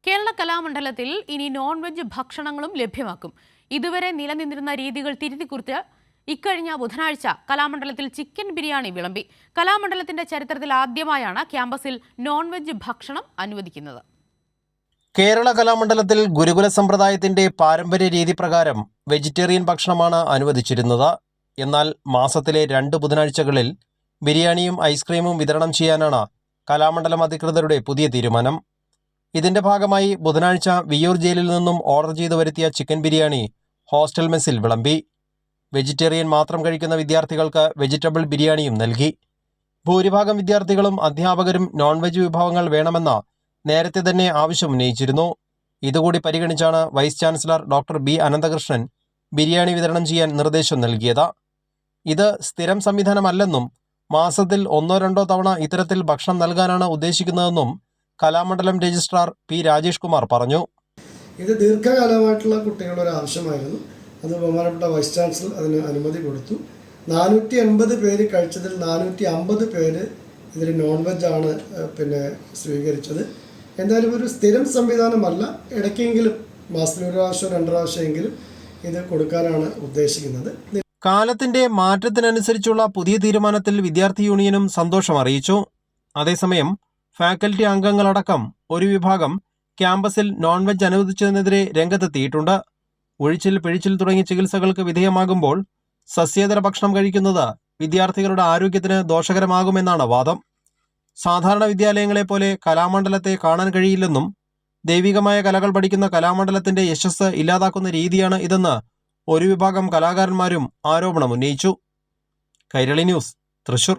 കേരള കലാമണ്ഡലത്തിൽ ഇനി non veg ഭക്ഷണങ്ങളും ലഭ്യമാക്കും. ഇതുവരെ നിലനിന്നിരുന്ന രീതികൾ തിരുത്തിക്കുറിച്ച് ഇക്കഴിഞ്ഞ ബുധനാഴ്ച കലാമണ്ഡലത്തിൽ ചിക്കൻ ബിരിയാണി വിളമ്പി. കലാമണ്ഡലത്തിന്റെ ചരിത്രത്തിൽ ആദ്യമായാണ് ക്യാമ്പസിൽ നോൺ വെജ് ഭക്ഷണം അനുവദിക്കുന്നത്. കേരള കലാമണ്ഡലത്തിൽ ഗുരുകുല സമ്പ്രദായത്തിന്റെ പാരമ്പര്യ രീതി പ്രകാരം വെജിറ്റേറിയൻ ഭക്ഷണമാണ് അനുവദിച്ചിരുന്നത്. എന്നാൽ മാസത്തിലെ 2 ബുധനാഴ്ചകളിൽ ബിരിയാണിയും ഐസ്ക്രീമും വിതരണം ചെയ്യാനാണ് കലാമണ്ഡലം അധികൃതരുടെ പുതിയ തീരുമാനം. ഇതിന്റെ ഭാഗമായി ബുധനാഴ്ച വിയ്യൂർ ജയിലിൽ നിന്നും ഓർഡർ ചെയ്തു വരുത്തിയ ചിക്കൻ ബിരിയാണി ഹോസ്റ്റൽ മെസ്സിൽ വിളമ്പി. വെജിറ്റേറിയൻ മാത്രം കഴിക്കുന്ന വിദ്യാർത്ഥികൾക്ക് വെജിറ്റബിൾ ബിരിയാണിയും നൽകി. ഭൂരിഭാഗം വിദ്യാർത്ഥികളും അധ്യാപകരും നോൺ വെജ് വിഭവങ്ങൾ വേണമെന്ന നേരത്തെ തന്നെ ആവശ്യം ഉന്നയിച്ചിരുന്നു. ഇതുകൂടി പരിഗണിച്ചാണ് vice chancellor doctor B Ananthakrishnan biryani വിതരണം ചെയ്യാൻ നിർദ്ദേശം നൽകിയത്. ഇത് സ്ഥിരം സംവിധാനമല്ലെന്നും മാസത്തിൽ 1-2 തവണ ഇത്തരത്തിൽ ഭക്ഷണം നൽകാനാണ് ഉദ്ദേശിക്കുന്നതെന്നും കലാമണ്ഡലം രജിസ്ട്രാർ പി രാജേഷ് കുമാർ പറഞ്ഞു. ഇത് ദീർഘകാലമായിട്ടുള്ള കുട്ടികളുടെ ഒരു ആവശ്യമായിരുന്നു. അത് ബഹുമാനപ്പെട്ട വൈസ് ചാൻസലർ അതിന് അനുമതി കൊടുത്തു. 480 പേര് കഴിച്ചതിൽ 450 പേര് ഇതിൽ നോൺ വെജാണ് സ്വീകരിച്ചത്. എന്തായാലും ഒരു സ്ഥിരം സംവിധാനമല്ല, ഇടയ്ക്കെങ്കിലും മാസത്തിൽ 1 പ്രാവശ്യം 2 പ്രാവശ്യമെങ്കിലും ഇത് കൊടുക്കാനാണ് ഉദ്ദേശിക്കുന്നത്. കാലത്തിന്റെ മാറ്റത്തിനനുസരിച്ചുള്ള പുതിയ തീരുമാനത്തിൽ വിദ്യാർത്ഥി യൂണിയനും സന്തോഷം അറിയിച്ചു. അതേസമയം ഫാക്കൽറ്റി അംഗങ്ങളടക്കം ഒരു വിഭാഗം ക്യാമ്പസിൽ നോൺ വെജ് അനുവദിച്ചതിനെതിരെ രംഗത്തെത്തിയിട്ടുണ്ട്. ഒഴിച്ചിൽ പിഴിച്ചിൽ തുടങ്ങിയ ചികിത്സകൾക്ക് വിധേയമാകുമ്പോൾ സസ്യേതര ഭക്ഷണം കഴിക്കുന്നത് വിദ്യാർത്ഥികളുടെ ആരോഗ്യത്തിന് ദോഷകരമാകുമെന്നാണ് വാദം. സാധാരണ വിദ്യാലയങ്ങളെ പോലെ കലാമണ്ഡലത്തെ കാണാൻ കഴിയില്ലെന്നും ദൈവികമായ കലകൾ പഠിക്കുന്ന കലാമണ്ഡലത്തിന്റെ യശസ് ഇല്ലാതാക്കുന്ന രീതിയാണ് ഇതെന്ന് ഒരു വിഭാഗം കലാകാരന്മാരും ആരോപണം ഉന്നയിച്ചു. കൈരളി ന്യൂസ്, തൃശൂർ.